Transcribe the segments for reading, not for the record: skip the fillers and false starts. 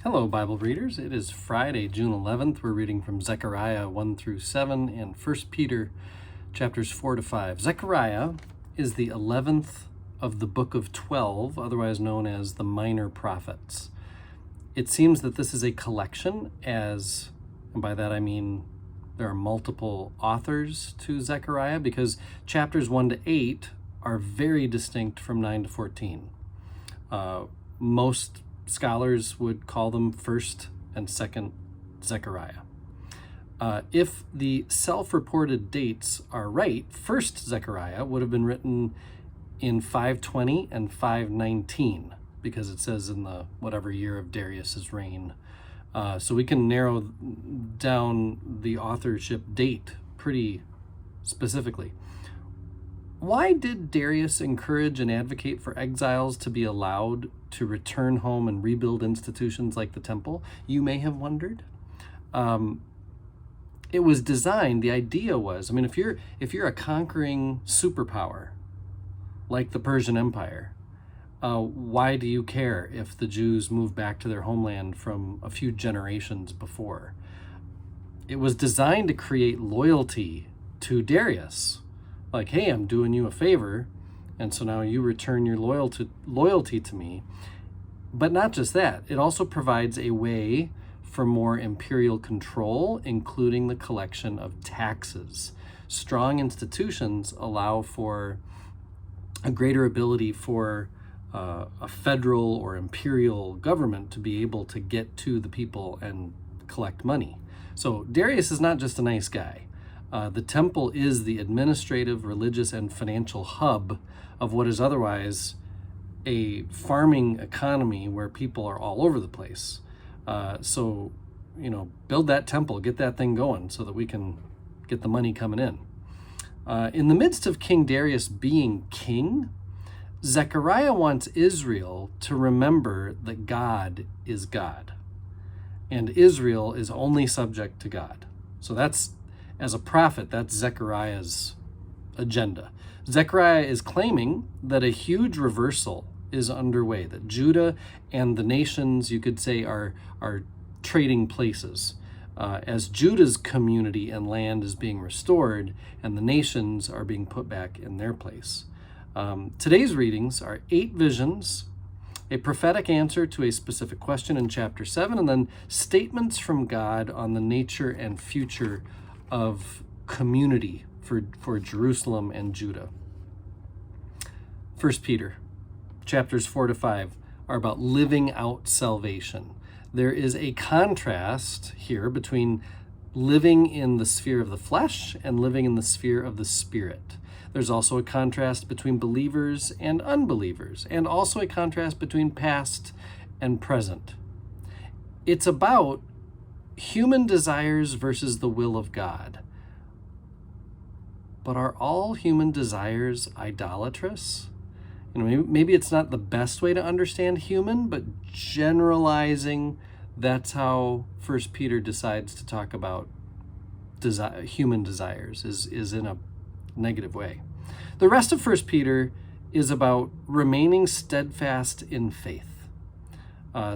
Hello, Bible readers. It is Friday, June 11th. We're reading from Zechariah 1 through 7 and 1 Peter chapters 4 to 5. Zechariah is the 11th of the book of 12, otherwise known as the Minor Prophets. It seems that this is a collection, and by that I mean there are multiple authors to Zechariah, because chapters 1 to 8 are very distinct from 9 to 14. Most scholars would call them 1st and 2nd Zechariah. If the self-reported dates are right, 1st Zechariah would have been written in 520 and 519, because it says in the whatever year of Darius's reign. So we can narrow down the authorship date pretty specifically. Why did Darius encourage and advocate for exiles to be allowed to return home and rebuild institutions like the temple? You may have wondered. It was designed, the idea was, if you're a conquering superpower, like the Persian Empire, why do you care if the Jews move back to their homeland from a few generations before? It was designed to create loyalty to Darius. Like, hey, I'm doing you a favor, and so now you return your loyalty to me. But not just that, it also provides a way for more imperial control, including the collection of taxes. Strong institutions allow for a greater ability for a federal or imperial government to be able to get to the people and collect money. So Darius is not just a nice guy. The temple is the administrative, religious, and financial hub of what is otherwise a farming economy where people are all over the place. So, build that temple, get that thing going so that we can get the money coming in. In the midst of King Darius being king, Zechariah wants Israel to remember that God is God, and Israel is only subject to God. So as a prophet, that's Zechariah's agenda. Zechariah is claiming that a huge reversal is underway, that Judah and the nations, you could say, are trading places, as Judah's community and land is being restored and the nations are being put back in their place. Today's readings are 8 visions, a prophetic answer to a specific question in chapter 7, and then statements from God on the nature and future of community for Jerusalem and Judah. 1 Peter chapters 4 to 5 are about living out salvation. There is a contrast here between living in the sphere of the flesh and living in the sphere of the spirit. There's also a contrast between believers and unbelievers, and also a contrast between past and present. It's about human desires versus the will of God. But are all human desires idolatrous? Maybe it's not the best way to understand human, but generalizing, that's how 1 Peter decides to talk about human desires, is in a negative way. The rest of 1 Peter is about remaining steadfast in faith.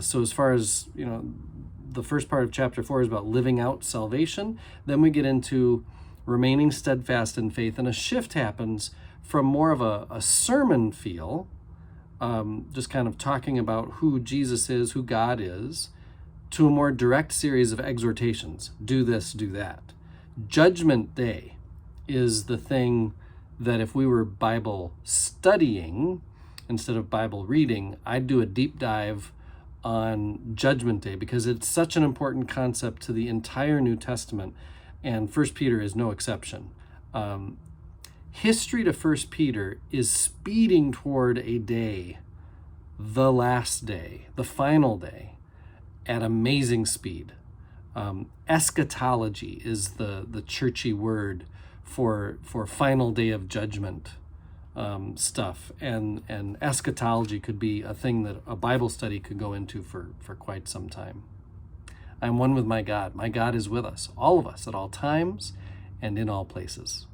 So as far as, the first part of chapter 4 is about living out salvation. Then we get into remaining steadfast in faith, and a shift happens from more of a sermon feel, just kind of talking about who Jesus is, who God is, to a more direct series of exhortations. Do this, do that. Judgment Day is the thing that if we were Bible studying instead of Bible reading, I'd do a deep dive on Judgment Day, because it's such an important concept to the entire New Testament, and 1 Peter is no exception. History to 1 Peter is speeding toward a day, the last day, the final day, at amazing speed. Eschatology is the churchy word for final day of judgment stuff, and eschatology could be a thing that a Bible study could go into for quite some time. I'm one with my God. My God is with us, all of us, at all times and in all places.